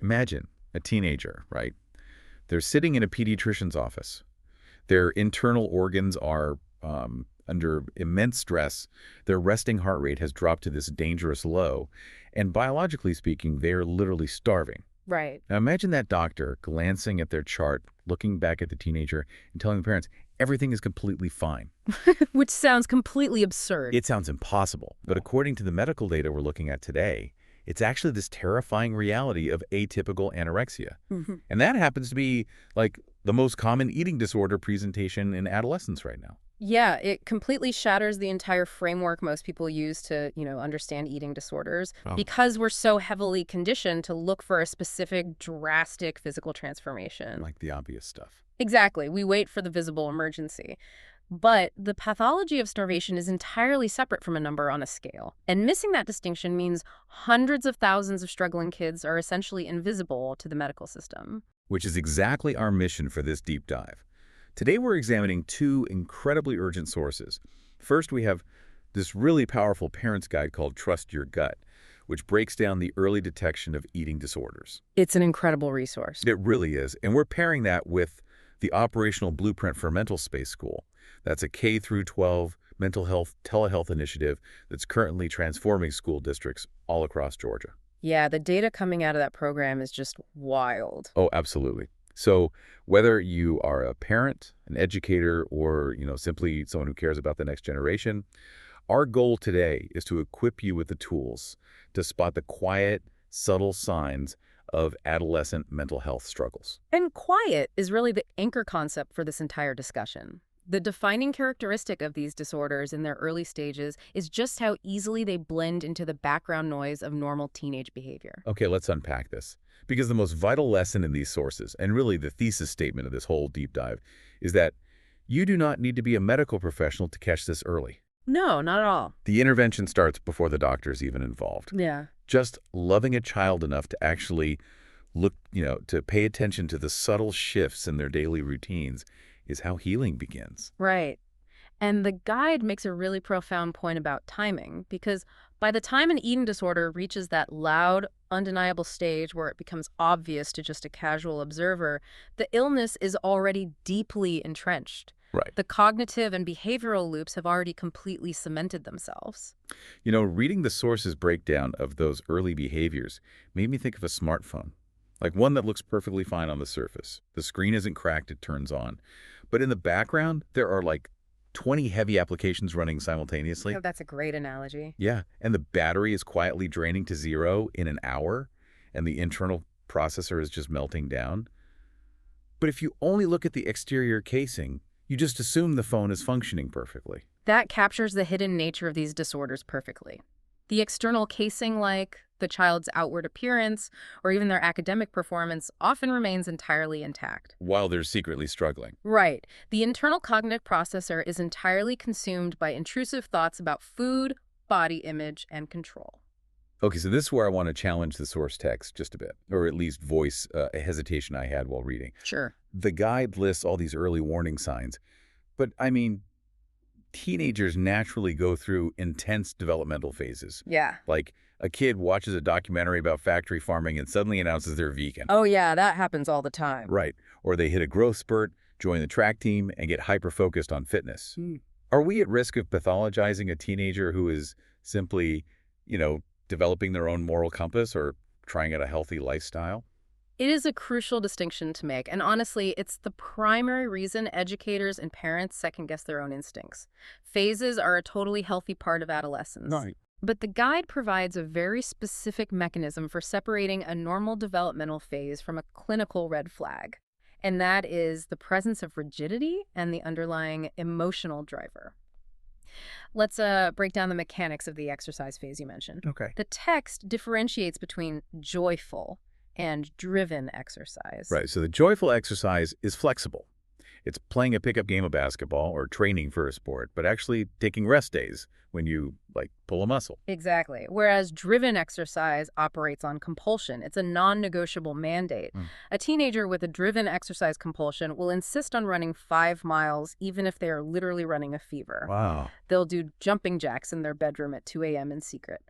Imagine a teenager, right? They're sitting in a pediatrician's office. Their internal organs are under immense stress. Their resting heart rate has dropped to this dangerous low. And biologically speaking, they're literally starving. Right. Now imagine that doctor glancing at their chart, looking back at the teenager, and telling the parents, everything is completely fine. Which sounds completely absurd. It sounds impossible. But according to the medical data we're looking at today, it's actually this terrifying reality of atypical anorexia. And that happens to be like the most common eating disorder presentation in adolescents right now. Yeah, it completely shatters the entire framework most people use to, understand eating disorders because we're so heavily conditioned to look for a specific drastic physical transformation. Like the obvious stuff. Exactly. We wait for the visible emergency. But the pathology of starvation is entirely separate from a number on a scale. And missing that distinction means hundreds of thousands of struggling kids are essentially invisible to the medical system. Which is exactly our mission for this deep dive. Today we're examining two incredibly urgent sources. First, we have this really powerful parent's guide called Trust Your Gut, which breaks down the early detection of eating disorders. It's an incredible resource. It really is. And we're pairing that with the operational blueprint for MentalSpace School. That's a K-12 mental health telehealth initiative that's currently transforming school districts all across Georgia. Yeah, the data coming out of that program is just wild. Oh, absolutely. So whether you are a parent, an educator, or simply someone who cares about the next generation, our goal today is to equip you with the tools to spot the quiet, subtle signs of adolescent mental health struggles. And quiet is really the anchor concept for this entire discussion. The defining characteristic of these disorders in their early stages is just how easily they blend into the background noise of normal teenage behavior. Okay, let's unpack this. Because the most vital lesson in these sources, and really the thesis statement of this whole deep dive, is that you do not need to be a medical professional to catch this early. No, not at all. The intervention starts before the doctor's even involved. Yeah. Just loving a child enough to actually look, to pay attention to the subtle shifts in their daily routines is how healing begins. Right. And the guide makes a really profound point about timing, because by the time an eating disorder reaches that loud, undeniable stage where it becomes obvious to just a casual observer, the illness is already deeply entrenched. Right. The cognitive and behavioral loops have already completely cemented themselves. Reading the sources breakdown of those early behaviors made me think of a smartphone, like one that looks perfectly fine on the surface. The screen isn't cracked, it turns on. But in the background, there are like 20 heavy applications running simultaneously. Oh, that's a great analogy. Yeah, and the battery is quietly draining to zero in an hour, and the internal processor is just melting down. But if you only look at the exterior casing, you just assume the phone is functioning perfectly. That captures the hidden nature of these disorders perfectly. The external casing, like the child's outward appearance or even their academic performance, often remains entirely intact. While they're secretly struggling. Right. The internal cognitive processor is entirely consumed by intrusive thoughts about food, body image, and control. Okay, so this is where I want to challenge the source text just a bit, or at least voice a hesitation I had while reading. Sure. The guide lists all these early warning signs, but I mean, teenagers naturally go through intense developmental phases. Yeah. Like a kid watches a documentary about factory farming and suddenly announces they're vegan. Oh, yeah, that happens all the time. Right. Or they hit a growth spurt, join the track team, and get hyper-focused on fitness. Are we at risk of pathologizing a teenager who is simply, developing their own moral compass or trying out a healthy lifestyle? It is a crucial distinction to make, and honestly, it's the primary reason educators and parents second-guess their own instincts. Phases are a totally healthy part of adolescence. Right. But the guide provides a very specific mechanism for separating a normal developmental phase from a clinical red flag, and that is the presence of rigidity and the underlying emotional driver. Let's break down the mechanics of the exercise phase you mentioned. Okay. The text differentiates between joyful and driven exercise. Right. So the joyful exercise is flexible. It's playing a pickup game of basketball or training for a sport, but actually taking rest days when you, pull a muscle. Exactly. Whereas driven exercise operates on compulsion. It's a non-negotiable mandate. A teenager with a driven exercise compulsion will insist on running 5 miles even if they are literally running a fever. Wow. They'll do jumping jacks in their bedroom at 2 a.m. in secret.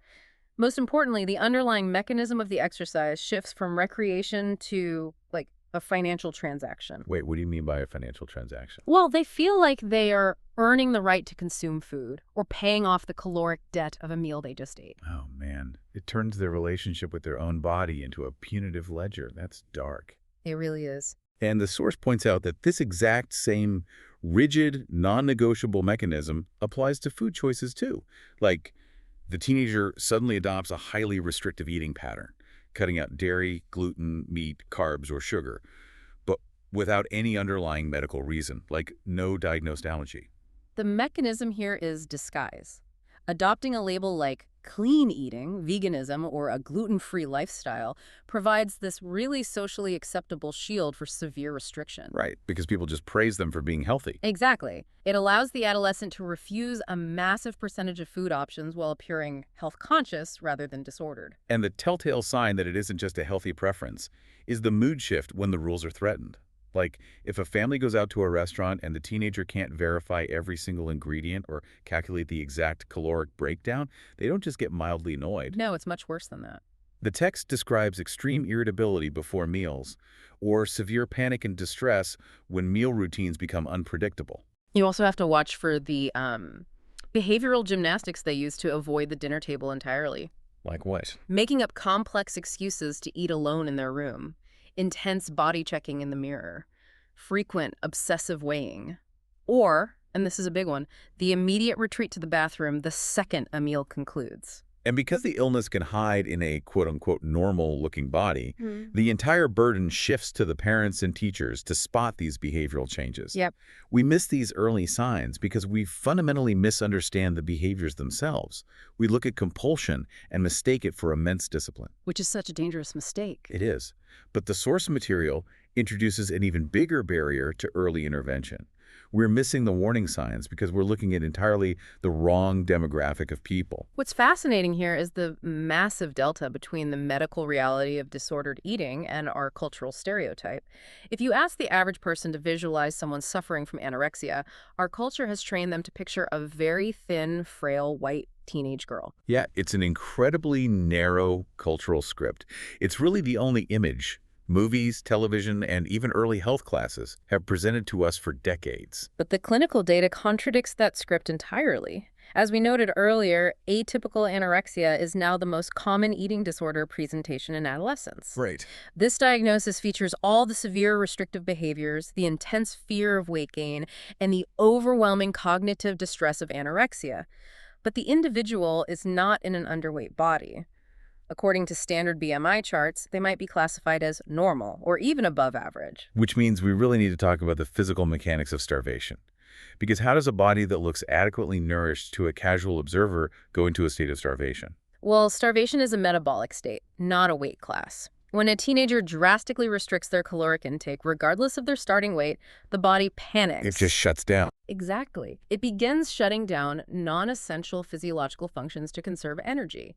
Most importantly, the underlying mechanism of the exercise shifts from recreation to, like, a financial transaction. Wait, what do you mean by a financial transaction? Well, they feel like they are earning the right to consume food or paying off the caloric debt of a meal they just ate. Oh, man. It turns their relationship with their own body into a punitive ledger. That's dark. It really is. And the source points out that this exact same rigid, non-negotiable mechanism applies to food choices too. Like, the teenager suddenly adopts a highly restrictive eating pattern, cutting out dairy, gluten, meat, carbs, or sugar, but without any underlying medical reason, like no diagnosed allergy. The mechanism here is disguise. Adopting a label like clean eating, veganism, or a gluten-free lifestyle provides this really socially acceptable shield for severe restriction. Right, because people just praise them for being healthy. Exactly. It allows the adolescent to refuse a massive percentage of food options while appearing health conscious rather than disordered. And the telltale sign that it isn't just a healthy preference is the mood shift when the rules are threatened. Like, if a family goes out to a restaurant and the teenager can't verify every single ingredient or calculate the exact caloric breakdown, they don't just get mildly annoyed. No, it's much worse than that. The text describes extreme irritability before meals or severe panic and distress when meal routines become unpredictable. You also have to watch for the behavioral gymnastics they use to avoid the dinner table entirely. Like what? Making up complex excuses to eat alone in their room, intense body checking in the mirror, frequent obsessive weighing, or, and this is a big one, the immediate retreat to the bathroom the second a meal concludes. And because the illness can hide in a quote-unquote normal-looking body, Hmm. the entire burden shifts to the parents and teachers to spot these behavioral changes. Yep. We miss these early signs because we fundamentally misunderstand the behaviors themselves. We look at compulsion and mistake it for immense discipline. Which is such a dangerous mistake. It is. But the source material introduces an even bigger barrier to early intervention. We're missing the warning signs because we're looking at entirely the wrong demographic of people. What's fascinating here is the massive delta between the medical reality of disordered eating and our cultural stereotype. If you ask the average person to visualize someone suffering from anorexia, our culture has trained them to picture a very thin, frail, white teenage girl. Yeah, it's an incredibly narrow cultural script. It's really the only image movies, television, and even early health classes have presented to us for decades. But the clinical data contradicts that script entirely. As we noted earlier, atypical anorexia is now the most common eating disorder presentation in adolescents. Right. This diagnosis features all the severe restrictive behaviors, the intense fear of weight gain, and the overwhelming cognitive distress of anorexia. But the individual is not in an underweight body. According to standard BMI charts, they might be classified as normal or even above average. Which means we really need to talk about the physical mechanics of starvation. Because how does a body that looks adequately nourished to a casual observer go into a state of starvation? Well, starvation is a metabolic state, not a weight class. When a teenager drastically restricts their caloric intake, regardless of their starting weight, the body panics. It just shuts down. Exactly. It begins shutting down non-essential physiological functions to conserve energy.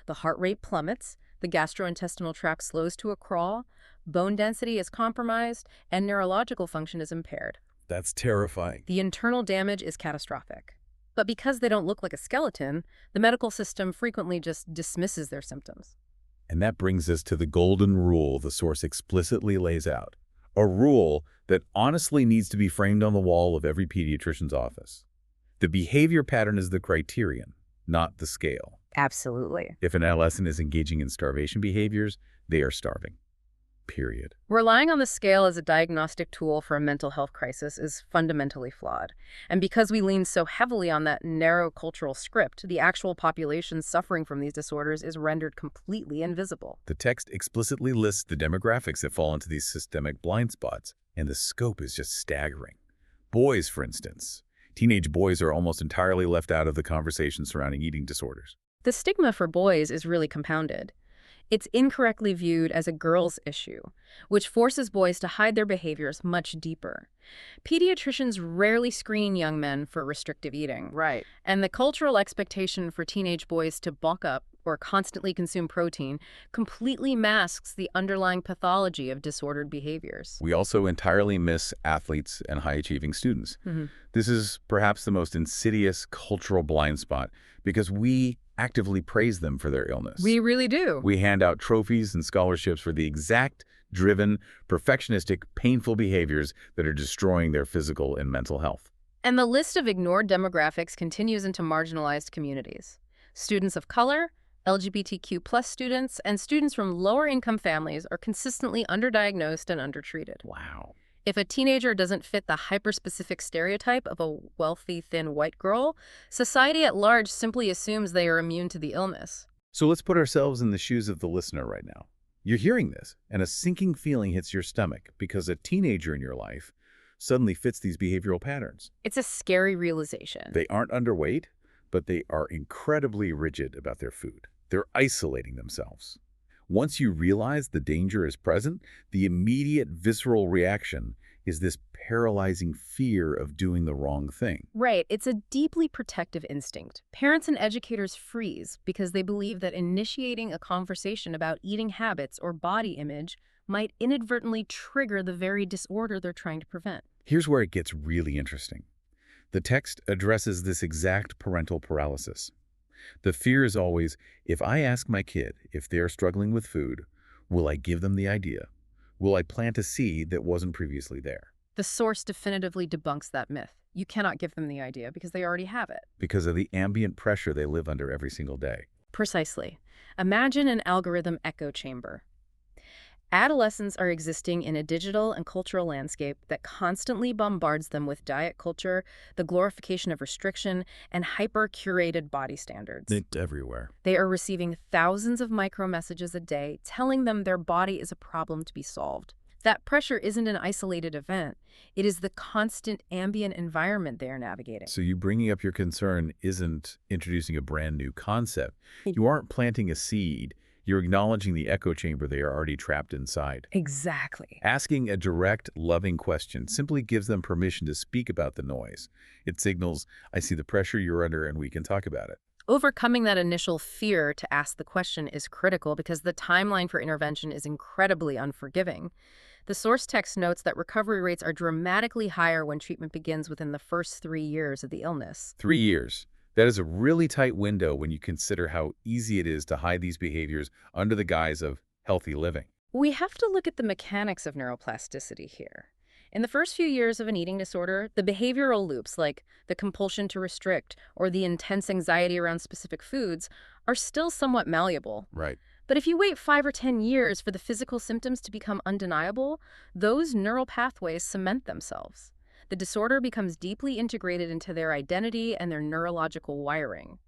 The heart rate plummets, the gastrointestinal tract slows to a crawl, bone density is compromised, and neurological function is impaired. That's terrifying. The internal damage is catastrophic. But because they don't look like a skeleton, the medical system frequently just dismisses their symptoms. And that brings us to the golden rule the source explicitly lays out. A rule that honestly needs to be framed on the wall of every pediatrician's office. The behavior pattern is the criterion, not the scale. Absolutely. If an adolescent is engaging in starvation behaviors, they are starving. Period. Relying on the scale as a diagnostic tool for a mental health crisis is fundamentally flawed. And because we lean so heavily on that narrow cultural script, the actual population suffering from these disorders is rendered completely invisible. The text explicitly lists the demographics that fall into these systemic blind spots, and the scope is just staggering. Boys, for instance. Teenage boys are almost entirely left out of the conversation surrounding eating disorders. The stigma for boys is really compounded. It's incorrectly viewed as a girls' issue, which forces boys to hide their behaviors much deeper. Pediatricians rarely screen young men for restrictive eating. Right. And the cultural expectation for teenage boys to bulk up or constantly consume protein completely masks the underlying pathology of disordered behaviors. We also entirely miss athletes and high-achieving students. Mm-hmm. This is perhaps the most insidious cultural blind spot because we actively praise them for their illness. We really do. We hand out trophies and scholarships for the exact, driven, perfectionistic, painful behaviors that are destroying their physical and mental health. And the list of ignored demographics continues into marginalized communities. Students of color, LGBTQ+ students, and students from lower-income families are consistently underdiagnosed and undertreated. Wow. If a teenager doesn't fit the hyper-specific stereotype of a wealthy, thin white girl, society at large simply assumes they are immune to the illness. So let's put ourselves in the shoes of the listener right now. You're hearing this, and a sinking feeling hits your stomach because a teenager in your life suddenly fits these behavioral patterns. It's a scary realization. They aren't underweight, but they are incredibly rigid about their food. They're isolating themselves. Once you realize the danger is present, the immediate visceral reaction is this paralyzing fear of doing the wrong thing. Right, it's a deeply protective instinct. Parents and educators freeze because they believe that initiating a conversation about eating habits or body image might inadvertently trigger the very disorder they're trying to prevent. Here's where it gets really interesting. The text addresses this exact parental paralysis. The fear is always, if I ask my kid if they're struggling with food, will I give them the idea? Will I plant a seed that wasn't previously there? The source definitively debunks that myth. You cannot give them the idea because they already have it. Because of the ambient pressure they live under every single day. Precisely. Imagine an algorithm echo chamber. Adolescents are existing in a digital and cultural landscape that constantly bombards them with diet culture, the glorification of restriction, and hyper-curated body standards. It's everywhere. They are receiving thousands of micro-messages a day telling them their body is a problem to be solved. That pressure isn't an isolated event. It is the constant ambient environment they are navigating. So you bringing up your concern isn't introducing a brand new concept. You aren't planting a seed. You're acknowledging the echo chamber they are already trapped inside. Exactly. Asking a direct, loving question simply gives them permission to speak about the noise. It signals, I see the pressure you're under and we can talk about it. Overcoming that initial fear to ask the question is critical because the timeline for intervention is incredibly unforgiving. The source text notes that recovery rates are dramatically higher when treatment begins within the first 3 years of the illness. 3 years. That is a really tight window when you consider how easy it is to hide these behaviors under the guise of healthy living. We have to look at the mechanics of neuroplasticity here. In the first few years of an eating disorder, the behavioral loops, like the compulsion to restrict or the intense anxiety around specific foods, are still somewhat malleable. Right. But if you wait 5 or 10 years for the physical symptoms to become undeniable, those neural pathways cement themselves. The disorder becomes deeply integrated into their identity and their neurological wiring.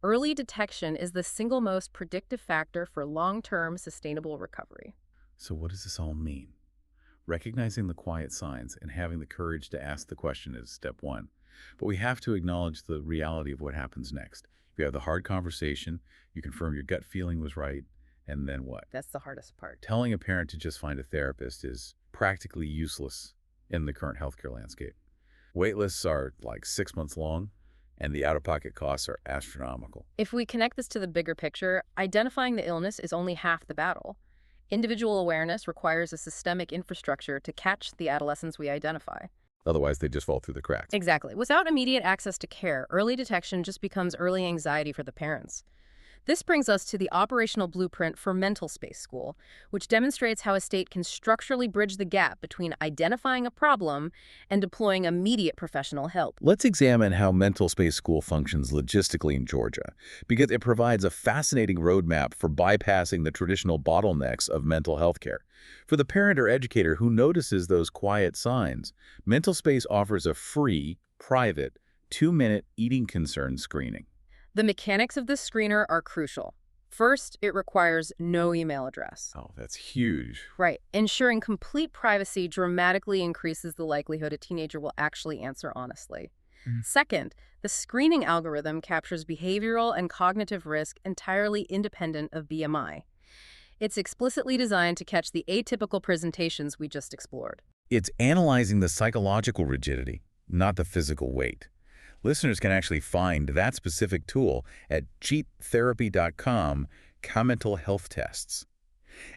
Early detection is the single most predictive factor for long-term sustainable recovery. So what does this all mean? Recognizing the quiet signs and having the courage to ask the question is step one. But we have to acknowledge the reality of what happens next. You have the hard conversation, you confirm your gut feeling was right, and then what? That's the hardest part. Telling a parent to just find a therapist is practically useless in the current healthcare landscape. Wait lists are like 6 months long, and the out-of-pocket costs are astronomical. If we connect this to the bigger picture, identifying the illness is only half the battle. Individual awareness requires a systemic infrastructure to catch the adolescents we identify. Otherwise, they just fall through the cracks. Exactly. Without immediate access to care, early detection just becomes early anxiety for the parents. This brings us to the operational blueprint for MentalSpace School, which demonstrates how a state can structurally bridge the gap between identifying a problem and deploying immediate professional help. Let's examine how MentalSpace School functions logistically in Georgia, because it provides a fascinating roadmap for bypassing the traditional bottlenecks of mental health care. For the parent or educator who notices those quiet signs, MentalSpace offers a free, private, 2-minute eating concern screening. The mechanics of this screener are crucial. First, it requires no email address. Oh, that's huge. Right. Ensuring complete privacy dramatically increases the likelihood a teenager will actually answer honestly. Second, the screening algorithm captures behavioral and cognitive risk entirely independent of BMI. It's explicitly designed to catch the atypical presentations we just explored. It's analyzing the psychological rigidity, not the physical weight. Listeners can actually find that specific tool at cheattherapy.com, Mental Health Tests.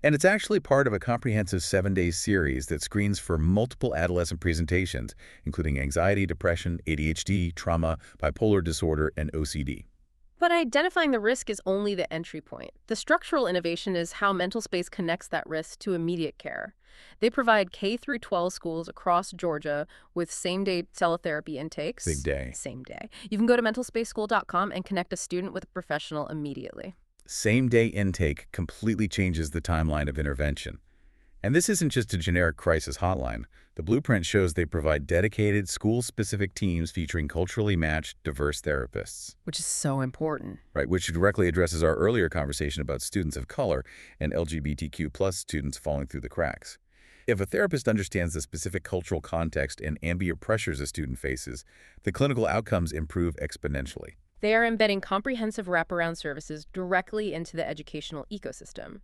And it's actually part of a comprehensive 7-day series that screens for multiple adolescent presentations, including anxiety, depression, ADHD, trauma, bipolar disorder, and OCD. But identifying the risk is only the entry point. The structural innovation is how MentalSpace connects that risk to immediate care. They provide K through 12 schools across Georgia with same-day teletherapy Big intakes. day. Same day. You can go to mentalspaceschool.com and connect a student with a professional immediately. Same-day intake completely changes the timeline of intervention. And this isn't just a generic crisis hotline. The blueprint shows they provide dedicated, school-specific teams featuring culturally matched, diverse therapists. Which is so important. Right, which directly addresses our earlier conversation about students of color and LGBTQ+ students falling through the cracks. If a therapist understands the specific cultural context and ambient pressures a student faces, the clinical outcomes improve exponentially. They are embedding comprehensive wraparound services directly into the educational ecosystem.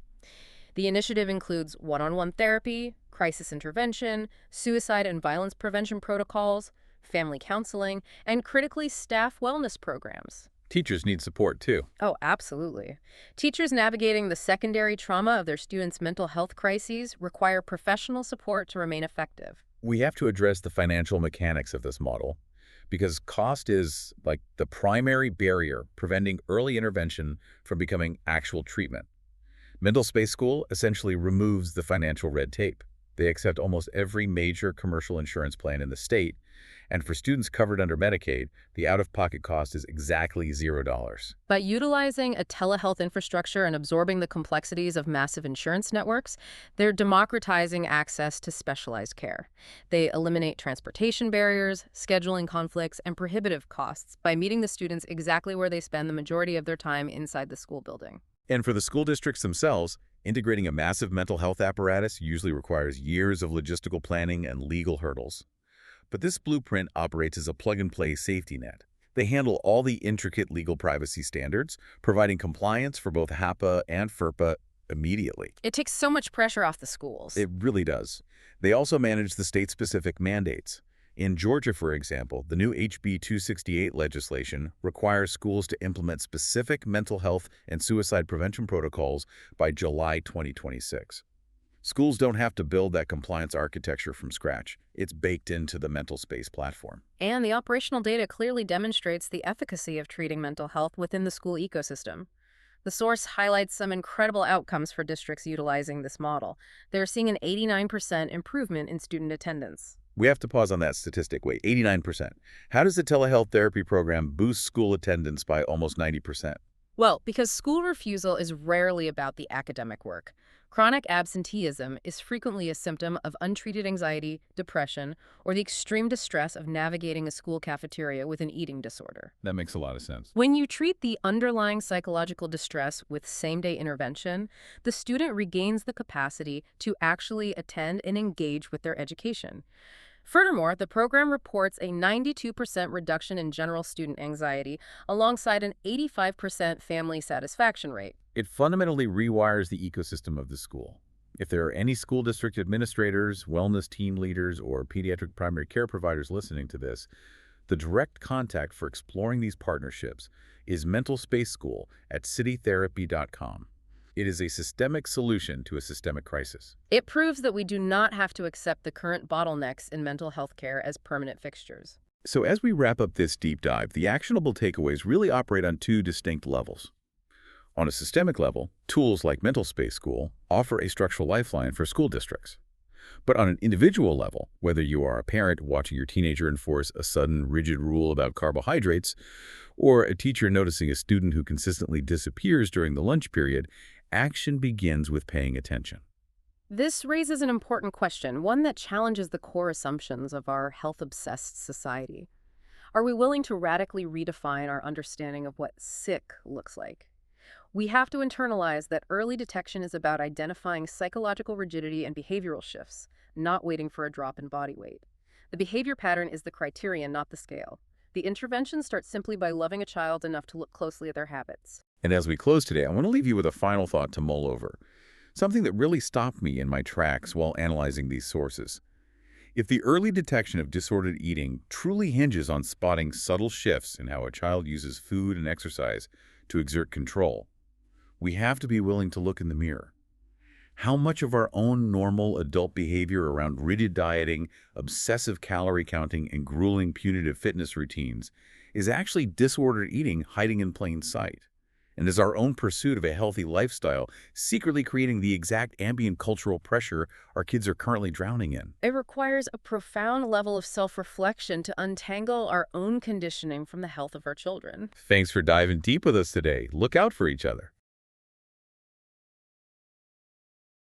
The initiative includes one-on-one therapy, crisis intervention, suicide and violence prevention protocols, family counseling, and critically staff wellness programs. Teachers need support, too. Oh, absolutely. Teachers navigating the secondary trauma of their students' mental health crises require professional support to remain effective. We have to address the financial mechanics of this model because cost is like the primary barrier preventing early intervention from becoming actual treatment. MentalSpace School essentially removes the financial red tape. They accept almost every major commercial insurance plan in the state, and for students covered under Medicaid, the out-of-pocket cost is exactly $0. By utilizing a telehealth infrastructure and absorbing the complexities of massive insurance networks, they're democratizing access to specialized care. They eliminate transportation barriers, scheduling conflicts, and prohibitive costs by meeting the students exactly where they spend the majority of their time inside the school building. And for the school districts themselves, integrating a massive mental health apparatus usually requires years of logistical planning and legal hurdles. But this blueprint operates as a plug-and-play safety net. They handle all the intricate legal privacy standards, providing compliance for both HAPA and FERPA immediately. It takes so much pressure off the schools. It really does. They also manage the state-specific mandates. In Georgia, for example, the new HB 268 legislation requires schools to implement specific mental health and suicide prevention protocols by July 2026. Schools don't have to build that compliance architecture from scratch. It's baked into the MentalSpace platform. And the operational data clearly demonstrates the efficacy of treating mental health within the school ecosystem. The source highlights some incredible outcomes for districts utilizing this model. They're seeing an 89% improvement in student attendance. We have to pause on that statistic. Wait, 89%. How does the telehealth therapy program boost school attendance by almost 90%? Well, because school refusal is rarely about the academic work. Chronic absenteeism is frequently a symptom of untreated anxiety, depression, or the extreme distress of navigating a school cafeteria with an eating disorder. That makes a lot of sense. When you treat the underlying psychological distress with same-day intervention, the student regains the capacity to actually attend and engage with their education. Furthermore, the program reports a 92% reduction in general student anxiety alongside an 85% family satisfaction rate. It fundamentally rewires the ecosystem of the school. If there are any school district administrators, wellness team leaders, or pediatric primary care providers listening to this, the direct contact for exploring these partnerships is MentalSpace School at citytherapy.com. It is a systemic solution to a systemic crisis. It proves that we do not have to accept the current bottlenecks in mental health care as permanent fixtures. So as we wrap up this deep dive, the actionable takeaways really operate on two distinct levels. On a systemic level, tools like MentalSpace School offer a structural lifeline for school districts. But on an individual level, whether you are a parent watching your teenager enforce a sudden, rigid rule about carbohydrates, or a teacher noticing a student who consistently disappears during the lunch period, action begins with paying attention. This raises an important question, one that challenges the core assumptions of our health-obsessed society. Are we willing to radically redefine our understanding of what sick looks like? We have to internalize that early detection is about identifying psychological rigidity and behavioral shifts, not waiting for a drop in body weight. The behavior pattern is the criterion, not the scale. The intervention starts simply by loving a child enough to look closely at their habits. And as we close today, I want to leave you with a final thought to mull over, something that really stopped me in my tracks while analyzing these sources. If the early detection of disordered eating truly hinges on spotting subtle shifts in how a child uses food and exercise to exert control, we have to be willing to look in the mirror. How much of our own normal adult behavior around rigid dieting, obsessive calorie counting, and grueling punitive fitness routines is actually disordered eating hiding in plain sight. And is our own pursuit of a healthy lifestyle secretly creating the exact ambient cultural pressure our kids are currently drowning in? It requires a profound level of self-reflection to untangle our own conditioning from the health of our children. Thanks for diving deep with us today. Look out for each other.